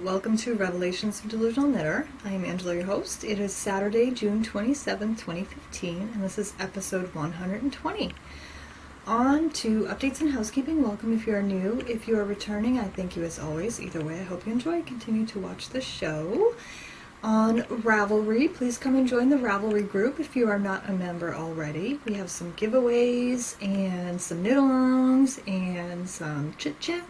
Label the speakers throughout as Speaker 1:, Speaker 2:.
Speaker 1: welcome to Revelations of Delusional Knitter. I am Angela, your host. It is Saturday, June 27th, 2015, and this is episode 120. On to updates and housekeeping. Welcome if you are new. If you are returning, I thank you as always. Either way, I hope you enjoy. Continue to watch the show. On Ravelry, please come and join the Ravelry group if you are not a member already. We have some giveaways and some knit-alongs and some chit-chat.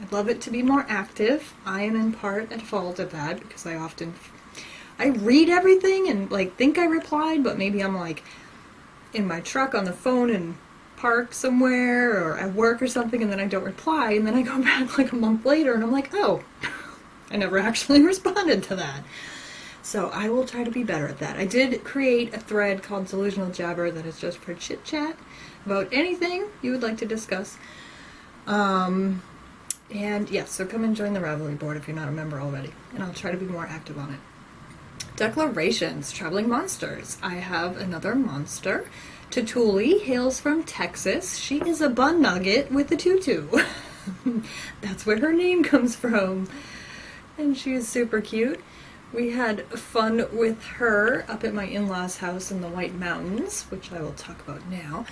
Speaker 1: I'd love it to be more active. I am in part at fault of that because I read everything and think I replied, but maybe I'm in my truck on the phone and park somewhere or at work or something, and then I don't reply, and then I go back a month later and I'm like, oh, I never actually responded to that. So I will try to be better at that. I did create a thread called Delusional Jabber that is just for chit chat about anything you would like to discuss. And yes, so come and join the Ravelry board if you're not a member already, and I'll try to be more active on it. Declarations, Traveling Monsters. I have another monster. Tutuli hails from Texas. She is a bun nugget with a tutu. That's where her name comes from. And she is super cute. We had fun with her up at my in-laws' house in the White Mountains, which I will talk about now.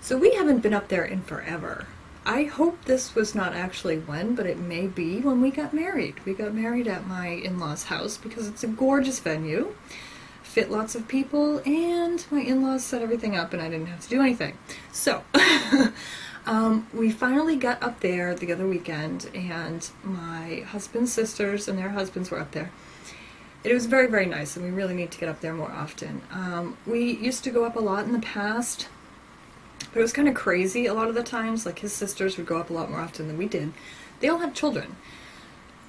Speaker 1: So we haven't been up there in forever. I hope this was not actually when, but it may be when we got married. We got married at my in-laws' house because it's a gorgeous venue, fit lots of people, and my in-laws set everything up and I didn't have to do anything. So, we finally got up there the other weekend, and my husband's sisters and their husbands were up there. It was very, very nice, and we really need to get up there more often. We used to go up a lot in the past, but it was kind of crazy a lot of the times. His sisters would go up a lot more often than we did. They all have children.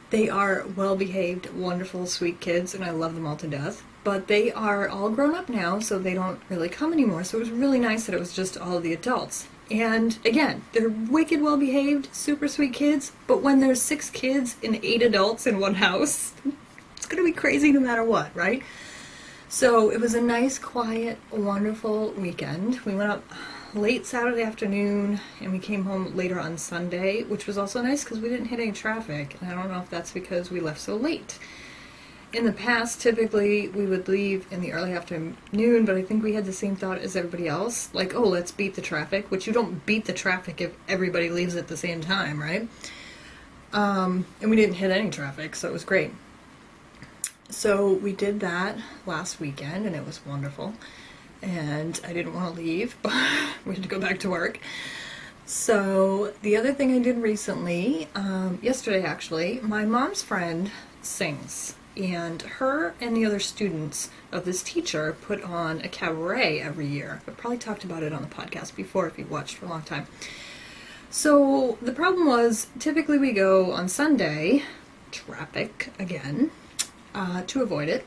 Speaker 1: They are well-behaved, wonderful, sweet kids, and I love them all to death. But they are all grown up now, so they don't really come anymore. So it was really nice that it was just all of the adults. And again, they're wicked well-behaved, super sweet kids, but when there's 6 kids and 8 adults in one house, it's going to be crazy no matter what, right? So it was a nice, quiet, wonderful weekend. We went up late Saturday afternoon, and we came home later on Sunday, which was also nice because we didn't hit any traffic, and I don't know if that's because we left so late. In the past, typically, we would leave in the early afternoon, but I think we had the same thought as everybody else, oh, let's beat the traffic, which you don't beat the traffic if everybody leaves at the same time, right? And we didn't hit any traffic, so it was great. So we did that last weekend, and it was wonderful. And I didn't want to leave, but we had to go back to work. So the other thing I did recently, yesterday actually, my mom's friend sings, and her and the other students of this teacher put on a cabaret every year. I've probably talked about it on the podcast before if you've watched for a long time. So the problem was, typically we go on Sunday, traffic again, to avoid it,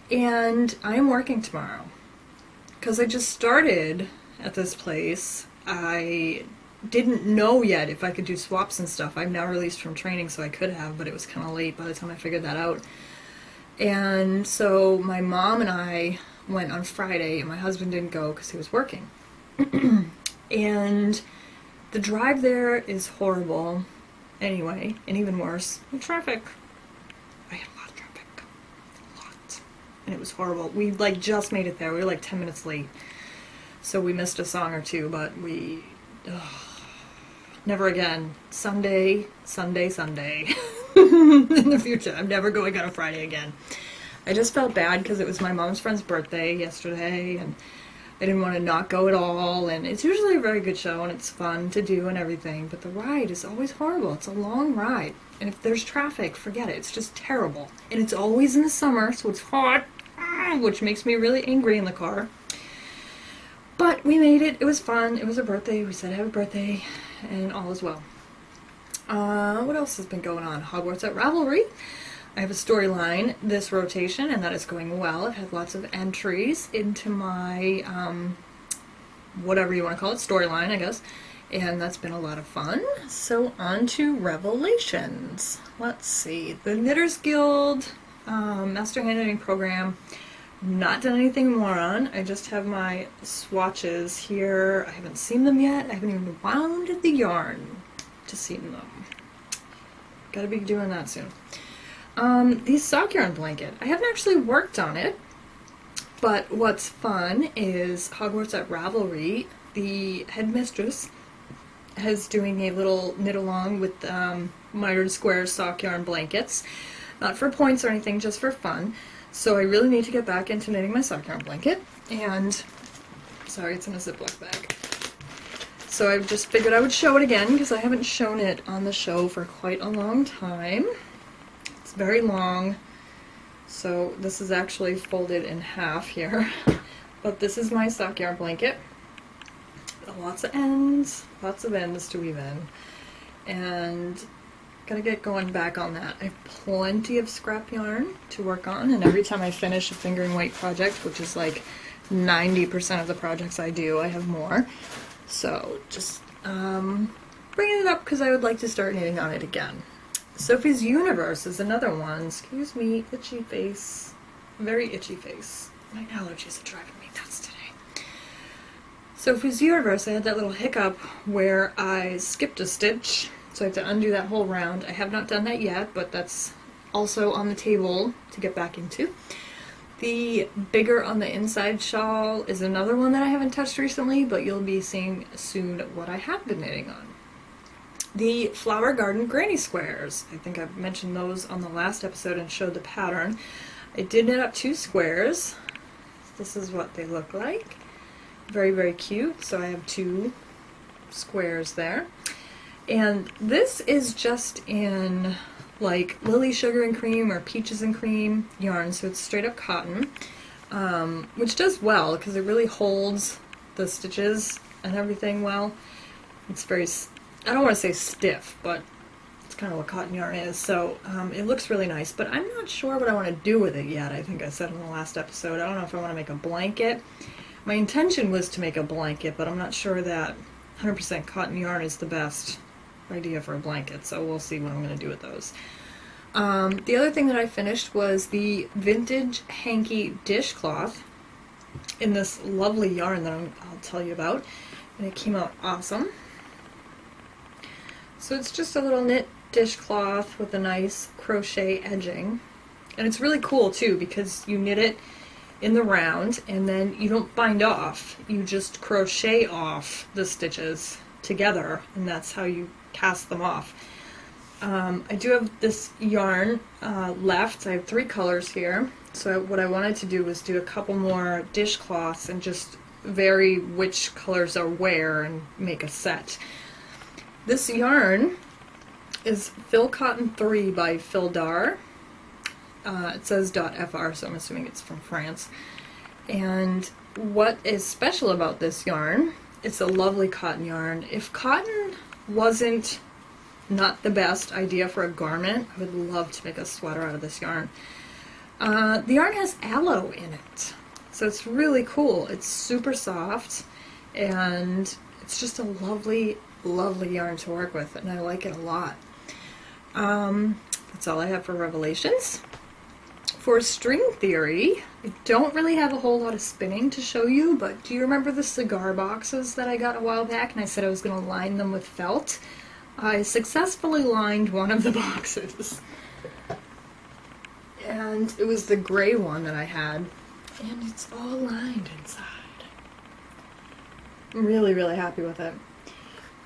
Speaker 1: and I am working tomorrow. Because I just started at this place. I didn't know yet if I could do swaps and stuff. I'm now released from training, so I could have, but it was kind of late by the time I figured that out. And so my mom and I went on Friday, and my husband didn't go because he was working. And the drive there is horrible anyway, and even worse, the traffic. I had a lot of traffic. And it was horrible. We just made it there. We were 10 minutes late. So we missed a song or two, but never again. Sunday. In the future. I'm never going on a Friday again. I just felt bad because it was my mom's friend's birthday yesterday, and I didn't want to not go at all. And it's usually a very good show, and it's fun to do and everything, but the ride is always horrible. It's a long ride. And if there's traffic, forget it. It's just terrible. And it's always in the summer, so it's hot, which makes me really angry in the car. But we made it. It was fun. It was a birthday. We said happy birthday, and all is well. What else has been going on? Hogwarts at Ravelry. I have a storyline this rotation, and that is going well. I've had lots of entries into my, whatever you want to call it, storyline, I guess. And that's been a lot of fun. So on to Revelations. Let's see. The Knitters Guild Master Hand Knitting Program. Not done anything more on. I just have my swatches here. I haven't seen them yet. I haven't even wound the yarn to see them. Gotta be doing that soon. The sock yarn blanket. I haven't actually worked on it, but what's fun is Hogwarts at Ravelry, the headmistress, is doing a little knit along with mitered square sock yarn blankets. Not for points or anything, just for fun. So I really need to get back into knitting my sock yarn blanket. And, sorry, it's in a Ziploc bag. So I just figured I would show it again because I haven't shown it on the show for quite a long time. It's very long. So this is actually folded in half here. But this is my sock yarn blanket. Lots of ends to weave in. And gotta get going back on that. I have plenty of scrap yarn to work on, and every time I finish a fingering weight project, which is like 90% of the projects I do, I have more. So just bringing it up because I would like to start knitting on it again. Sophie's Universe is another one. Excuse me, itchy face. Very itchy face. My allergies are driving me nuts today. Sophie's Universe, I had that little hiccup where I skipped a stitch. So I have to undo that whole round. I have not done that yet, but that's also on the table to get back into. The bigger on the inside shawl is another one that I haven't touched recently, but you'll be seeing soon what I have been knitting on. The Flower Garden Granny Squares. I think I've mentioned those on the last episode and showed the pattern. I did knit up 2 squares. This is what they look like. Very, very cute. So I have 2 squares there. And this is just in like Lily Sugar and Cream or Peaches and Cream yarn, so it's straight up cotton, which does well because it really holds the stitches and everything well. It's very, I don't want to say stiff, but it's kind of what cotton yarn is, so it looks really nice, but I'm not sure what I want to do with it yet. I think I said in the last episode, I don't know if I want to make a blanket. My intention was to make a blanket, but I'm not sure that 100% cotton yarn is the best idea for a blanket, so we'll see what I'm going to do with those. The other thing that I finished was the vintage hanky dishcloth in this lovely yarn that I'll tell you about, and it came out awesome. So it's just a little knit dishcloth with a nice crochet edging, and it's really cool too because you knit it in the round and then you don't bind off, you just crochet off the stitches together, and that's how you cast them off. I do have this yarn left. I have 3 colors here, so what I wanted to do was do a couple more dishcloths and just vary which colors are where and make a set. This yarn is Phil Cotton 3 by Phil Dar. It says .fr, so I'm assuming it's from France. And what is special about this yarn, it's a lovely cotton yarn. If cotton wasn't not the best idea for a garment, I would love to make a sweater out of this yarn. The yarn has aloe in it, so it's really cool. It's super soft, and it's just a lovely, lovely yarn to work with, and I like it a lot. That's all I have for Revelations. For string theory, I don't really have a whole lot of spinning to show you, but do you remember the cigar boxes that I got a while back and I said I was going to line them with felt? I successfully lined one of the boxes. And it was the gray one that I had, and it's all lined inside. I'm really, really happy with it.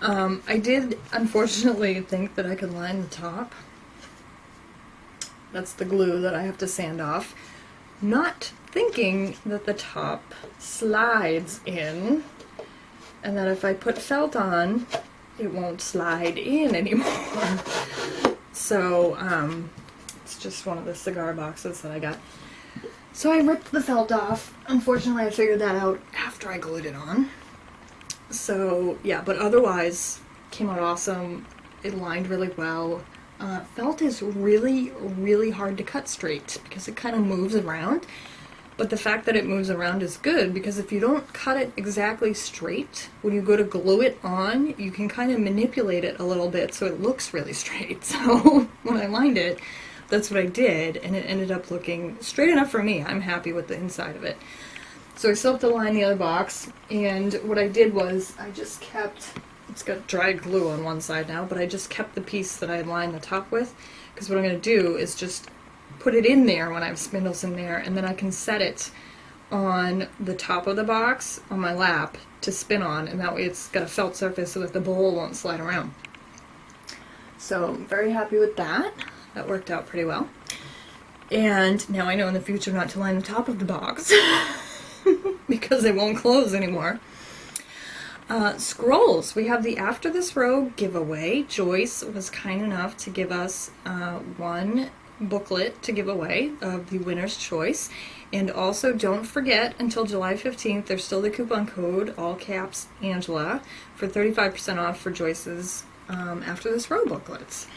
Speaker 1: I did, unfortunately, think that I could line the top. That's the glue that I have to sand off. Not thinking that the top slides in, and that if I put felt on, it won't slide in anymore. So, it's just one of the cigar boxes that I got. So I ripped the felt off. Unfortunately, I figured that out after I glued it on. So, yeah, but otherwise, came out awesome. It lined really well. Felt is really, really hard to cut straight because it kind of moves around. But the fact that it moves around is good because if you don't cut it exactly straight, when you go to glue it on, you can kind of manipulate it a little bit so it looks really straight. So when I lined it, that's what I did, and it ended up looking straight enough for me. I'm happy with the inside of it. So I still have to line the other box, and what I did was I just kept, it's got dried glue on one side now, but I just kept the piece that I lined the top with, because what I'm going to do is just put it in there when I have spindles in there, and then I can set it on the top of the box on my lap to spin on, and that way it's got a felt surface so that the bowl won't slide around. So I'm very happy with that. That worked out pretty well. And now I know in the future not to line the top of the box because it won't close anymore. Scrolls. We have the After This Row giveaway. Joyce was kind enough to give us one booklet to give away of the winner's choice. And also, don't forget, until July 15th, there's still the coupon code, all caps, Angela, for 35% off for Joyce's After This Row booklets.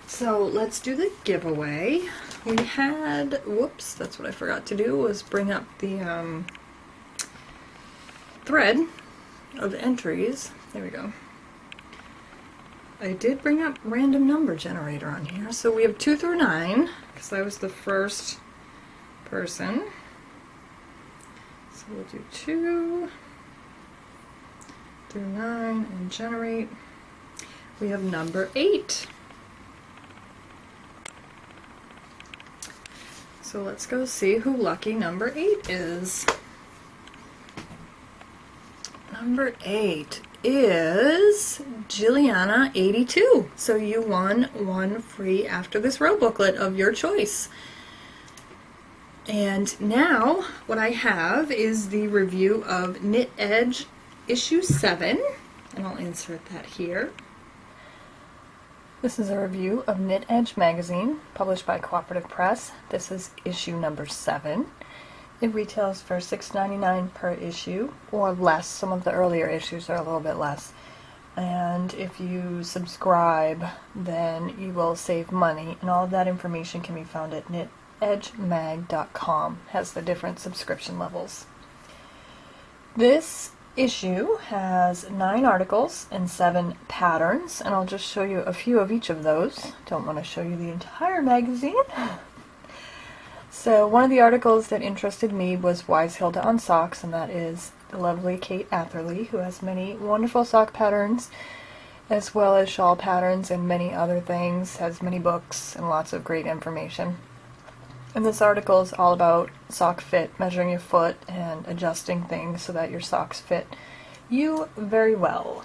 Speaker 1: So let's do the giveaway. We had, whoops, that's what I forgot to do, was bring up the thread of entries. There we go. I did bring up random number generator on here. So we have 2 through 9, because I was the first person. So we'll do 2 through 9 and generate. We have number 8. So let's go see who lucky number 8 is. Number 8 is Jilliana82. So you won one free After This Row booklet of your choice. And now what I have is the review of Knit Edge issue 7, and I'll insert that here. This is a review of Knit Edge magazine, published by Cooperative Press. This is issue number 7. It retails for $6.99 per issue, or less. Some of the earlier issues are a little bit less. And if you subscribe, then you will save money, and all of that information can be found at knitedgemag.com. It has the different subscription levels. This issue has 9 articles and 7 patterns, and I'll just show you a few of each of those. Don't want to show you the entire magazine. So one of the articles that interested me was Wise Hilda on Socks, and that is the lovely Kate Atherley, who has many wonderful sock patterns as well as shawl patterns and many other things, has many books and lots of great information. And this article is all about sock fit, measuring your foot and adjusting things so that your socks fit you very well.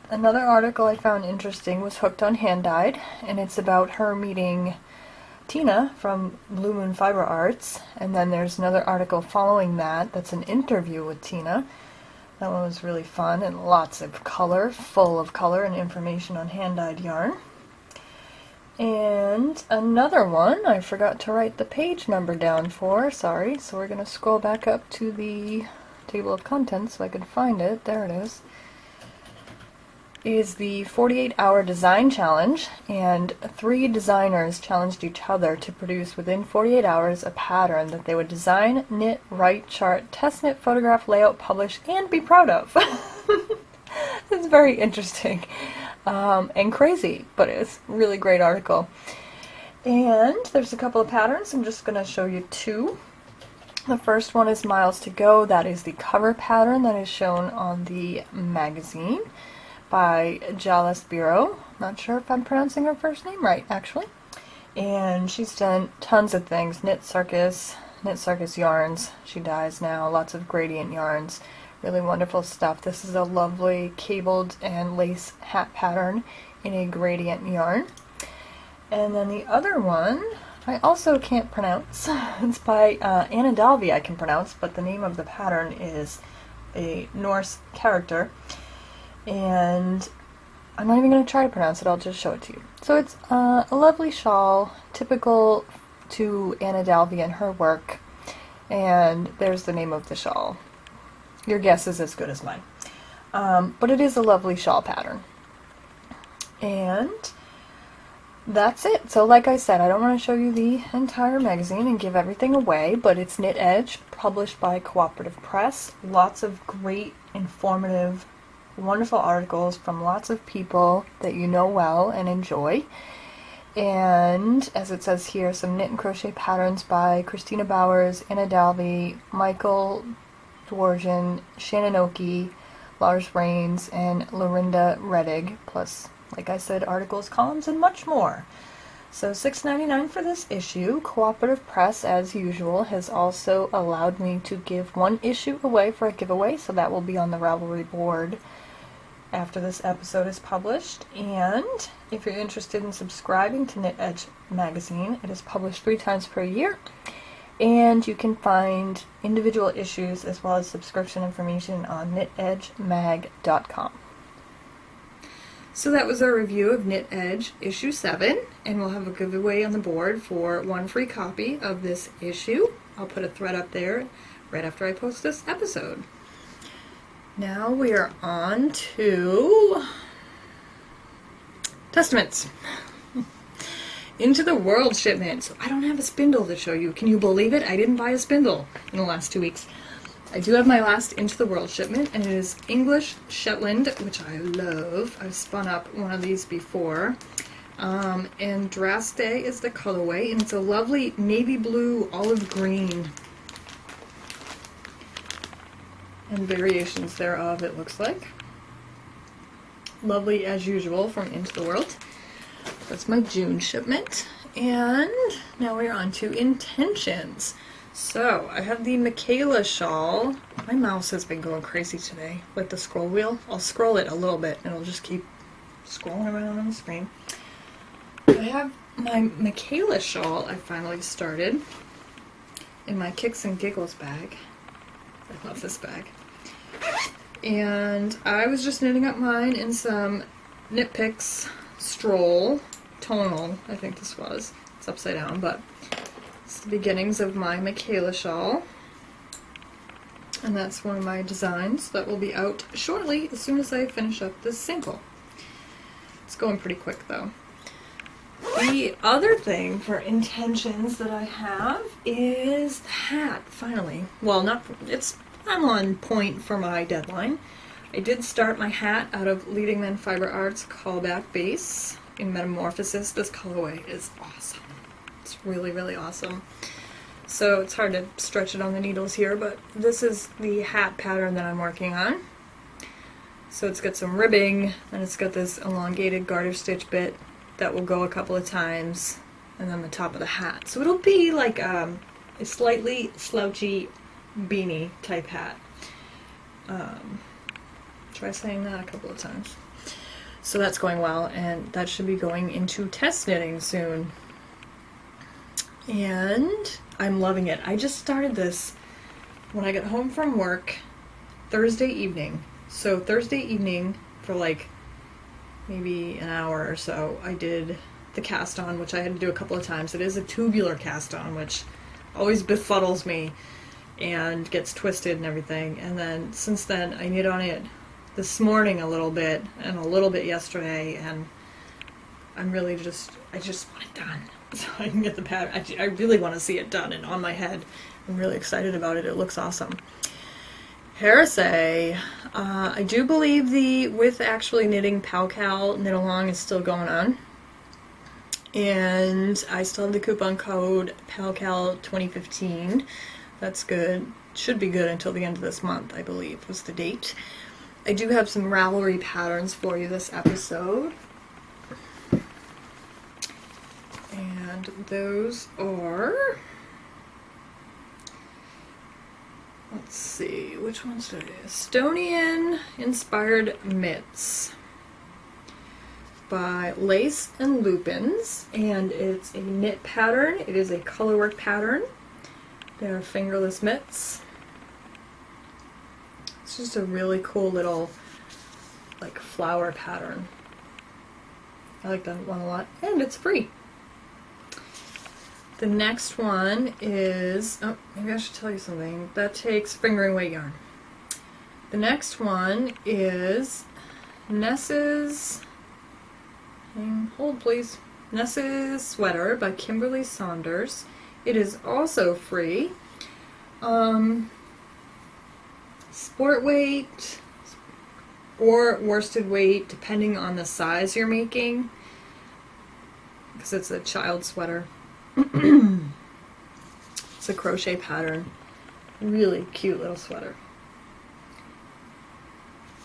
Speaker 1: Another article I found interesting was Hooked on Hand Dyed, and it's about her meeting Tina from Blue Moon Fiber Arts. And then there's another article following that that's an interview with Tina. That one was really fun and lots of color, full of color and information on hand-dyed yarn. And another one I forgot to write the page number down for, sorry, so we're going to scroll back up to the table of contents so I can find it. There it is the 48-hour design challenge, and 3 designers challenged each other to produce within 48 hours a pattern that they would design, knit, write, chart, test knit, photograph, layout, publish, and be proud of. It's very interesting. And crazy, but it's a really great article. And there's a couple of patterns. I'm just going to show you 2. The first one is Miles to Go. That is the cover pattern that is shown on the magazine by Jalis Biro. Not sure if I'm pronouncing her first name right, actually. And she's done tons of things. Knit Circus yarns. She dyes now. Lots of gradient yarns. Really wonderful stuff. This is a lovely cabled and lace hat pattern in a gradient yarn. And then the other one I also can't pronounce. It's by Anna Dalby I can pronounce, but the name of the pattern is a Norse character. And I'm not even going to try to pronounce it, I'll just show it to you. So it's a lovely shawl, typical to Anna Dalby and her work. And there's the name of the shawl. Your guess is as good as mine. But it is a lovely shawl pattern. And that's it. So like I said, I don't want to show you the entire magazine and give everything away, but it's Knit Edge, published by Cooperative Press. Lots of great, informative, wonderful articles from lots of people that you know well and enjoy. And as it says here, some knit and crochet patterns by Christina Bowers, Anna Dalby, Michael Dworjan, Shannon Oki, Lars Rains, and Lorinda Redig, plus, like I said, articles, columns, and much more. So $6.99 for this issue. Cooperative Press, as usual, has also allowed me to give one issue away for a giveaway, so that will be on the Ravelry board after this episode is published. And if you're interested in subscribing to Knit Edge magazine, it is published 3 times per year, and you can find individual issues as well as subscription information on knitedgemag.com. So that was our review of Knit Edge issue 7, and we'll have a giveaway on the board for 1 free copy of this issue. I'll put a thread up there right after I post this episode. Now we are on to Testaments. Into the World shipment. So I don't have a spindle to show you. Can you believe it? I didn't buy a spindle in the last 2 weeks. I do have my last Into the World shipment, and it is English Shetland, which I love. I've spun up one of these before. And Draste is the colorway, and it's a lovely navy blue, olive green, and variations thereof, it looks like. Lovely as usual from Into the World. That's my June shipment. And now we're on to Intentions. So I have the Michaela shawl. My mouse has been going crazy today, like the scroll wheel. I'll scroll it a little bit and it'll just keep scrolling around on the screen. I have my Michaela shawl I finally started in my Kicks and Giggles bag. I love this bag. And I was just knitting up mine in some Knit Picks Stroll Tonal, I think this was. It's upside down, but it's the beginnings of my Michaela shawl. And that's one of my designs that will be out shortly as soon as I finish up this sample. It's going pretty quick though. The other thing for Intentions that I have is the hat, finally. Well, I'm on point for my deadline. I did start my hat out of Leading Men Fiber Arts Callback Base in Metamorphosis. This colorway is awesome. It's really, really awesome. So it's hard to stretch it on the needles here, but this is the hat pattern that I'm working on. So it's got some ribbing, and it's got this elongated garter stitch bit that will go a couple of times, and then the top of the hat. So it'll be like a slightly slouchy beanie type hat. Try saying that a couple of times. So that's going well, and that should be going into test knitting soon. And I'm loving it. I just started this when I got home from work Thursday evening. So Thursday evening for like maybe an hour or so, I did the cast on, which I had to do a couple of times. It is a tubular cast on, which always befuddles me and gets twisted and everything. And then since then I knit on it this morning a little bit and a little bit yesterday, and I'm really I just want it done so I can get the pattern. I really want to see it done and on my head. I'm really excited about it. It looks awesome. Heresy. I do believe the With Actually Knitting KAL knit along is still going on, and I still have the coupon code KAL 2015. That's good. Should be good until the end of this month, I believe was the date. I do have some Ravelry patterns for you this episode, and those are, let's see, which ones did I do? Estonian Inspired Mitts by Lace and Lupins, and it's a knit pattern. It is a colorwork pattern. They're fingerless mitts. It's just a really cool little like flower pattern. I like that one a lot, and it's free. The next one is, oh, maybe I should tell you something. That takes fingering weight yarn. The next one is Ness's, hold please, Ness's Sweater by Kimberly Saunders. It is also free. Sport weight or worsted weight, depending on the size you're making, because it's a child sweater. It's a crochet pattern. Really cute little sweater.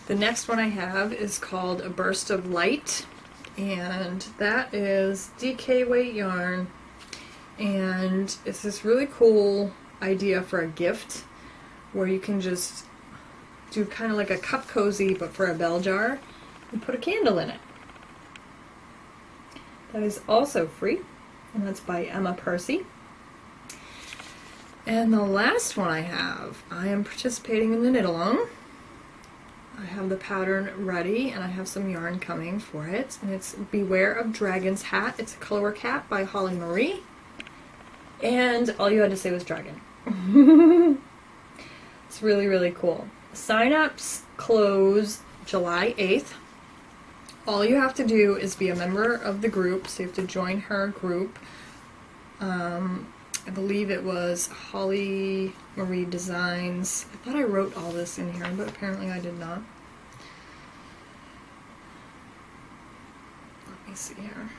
Speaker 1: The next one I have is called A Burst of Light, and that is DK weight yarn, and it's this really cool idea for a gift where you can just do kind of like a cup cozy but for a bell jar and put a candle in it. That is also free, and that's by Emma Percy. And the last one I am participating in the knit along. I have the pattern ready and I have some yarn coming for it, and it's Beware of Dragon's Hat. It's a colorwork hat by Holly Marie, and all you had to say was dragon. It's really, really cool. Sign-ups close July 8th. All you have to do is be a member of the group, so you have to join her group. I believe it was Holly Marie Designs. I thought I wrote all this in here, but apparently I did not. Let me see here.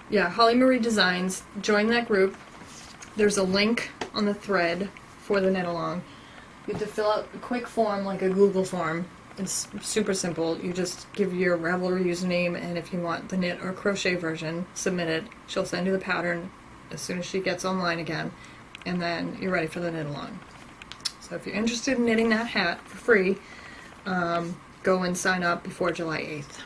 Speaker 1: Yeah, Holly Marie Designs. Join that group. There's a link on the thread for the knit along. You have to fill out a quick form, like a Google form. It's super simple. You just give your Ravelry username, and if you want the knit or crochet version, submit it. She'll send you the pattern as soon as she gets online again, and then you're ready for the knit along. So if you're interested in knitting that hat for free, go and sign up before July 8th.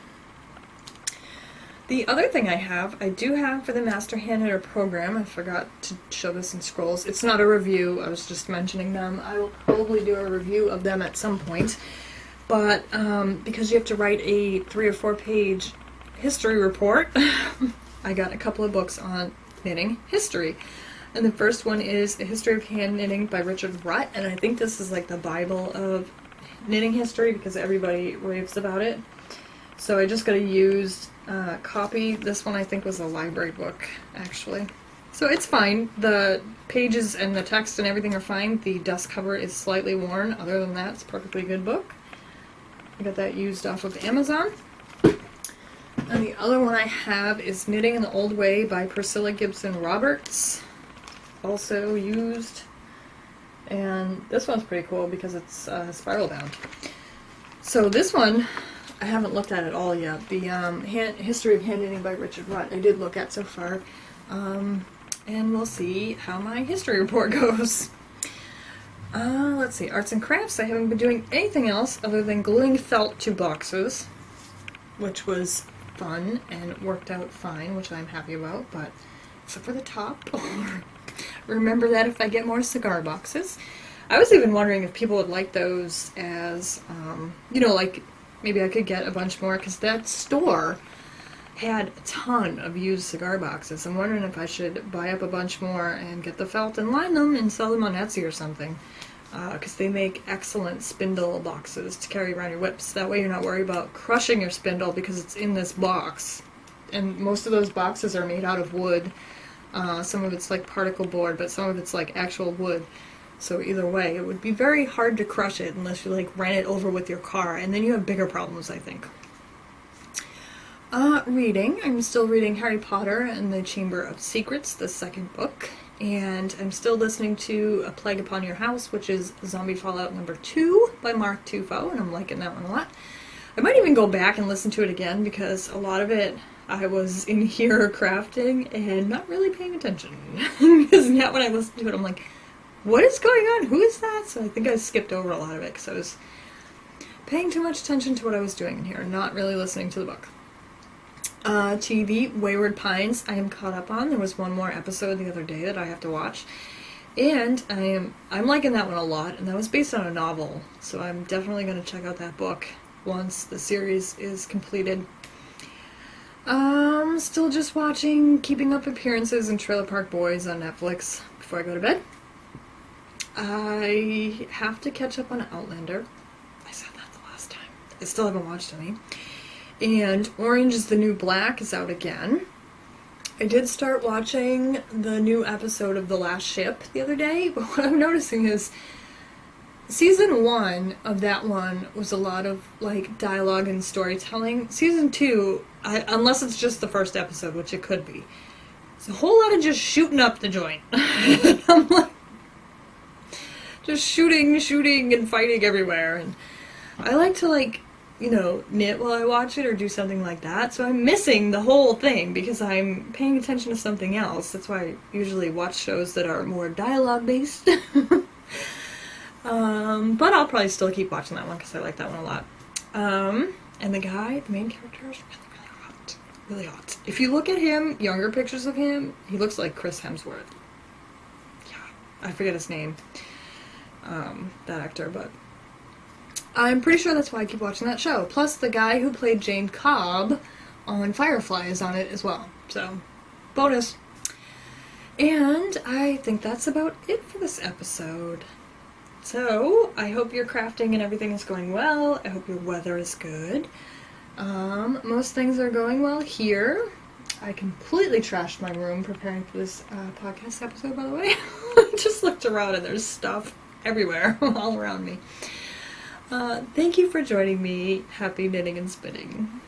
Speaker 1: The other thing I do have for the Master Hand Knitter program. I forgot to show this in scrolls. It's not a review. I was just mentioning them. I will probably do a review of them at some point. But because you have to write a 3 or 4 page history report, I got a couple of books on knitting history. And the first one is A History of Hand Knitting by Richard Rutt, and I think this is like the Bible of knitting history because everybody raves about it. So I just got a used copy. This one I think was a library book, actually. So it's fine. The pages and the text and everything are fine. The dust cover is slightly worn. Other than that, it's a perfectly good book. I got that used off of Amazon. And the other one I have is Knitting in the Old Way by Priscilla Gibson Roberts. Also used. And this one's pretty cool because it's spiral bound. So this one I haven't looked at all yet. The History of Hand Knitting by Richard Rutt I did look at so far. And we'll see how my history report goes. Let's see, arts and crafts. I haven't been doing anything else other than gluing felt to boxes, which was fun and worked out fine, which I'm happy about, but except for the top. Remember that if I get more cigar boxes. I was even wondering if people would like those as, like maybe I could get a bunch more, because that store had a ton of used cigar boxes. I'm wondering if I should buy up a bunch more and get the felt and line them and sell them on Etsy or something. Because they make excellent spindle boxes to carry around your whips. That way you're not worried about crushing your spindle because it's in this box. And most of those boxes are made out of wood. Some of it's like particle board, but some of it's like actual wood. So either way, it would be very hard to crush it unless you like ran it over with your car, and then you have bigger problems, I think. Reading. I'm still reading Harry Potter and the Chamber of Secrets, the second book. And I'm still listening to A Plague Upon Your House, which is Zombie Fallout number 2 by Mark Tufo, and I'm liking that one a lot. I might even go back and listen to it again because a lot of it I was in here crafting and not really paying attention. Because now when I listen to it, I'm like, what is going on? Who is that? So I think I skipped over a lot of it because I was paying too much attention to what I was doing in here and not really listening to the book. TV, Wayward Pines, I am caught up on. There was one more episode the other day that I have to watch. And I'm liking that one a lot, and that was based on a novel. So I'm definitely going to check out that book once the series is completed. Still just watching Keeping Up Appearances and Trailer Park Boys on Netflix before I go to bed. I have to catch up on Outlander. I said that the last time. I still haven't watched any. And Orange is the New Black is out again. I did start watching the new episode of The Last Ship the other day, but what I'm noticing is season 1 of that one was a lot of like dialogue and storytelling. Season 2, unless it's just the first episode, which it could be, it's a whole lot of just shooting up the joint. I'm like, just shooting and fighting everywhere. And I like to knit while I watch it or do something like that. So I'm missing the whole thing because I'm paying attention to something else. That's why I usually watch shows that are more dialogue based. But I'll probably still keep watching that one because I like that one a lot. And the main character is really, really hot. Really hot. If you look at him, younger pictures of him, he looks like Chris Hemsworth. Yeah, I forget his name, that actor, but I'm pretty sure that's why I keep watching that show. Plus, the guy who played Jane Cobb on Firefly is on it as well. So, bonus. And I think that's about it for this episode. So, I hope your crafting and everything is going well. I hope your weather is good. Most things are going well here. I completely trashed my room preparing for this podcast episode, by the way. I just looked around and there's stuff everywhere, all around me. Thank you for joining me. Happy knitting and spinning.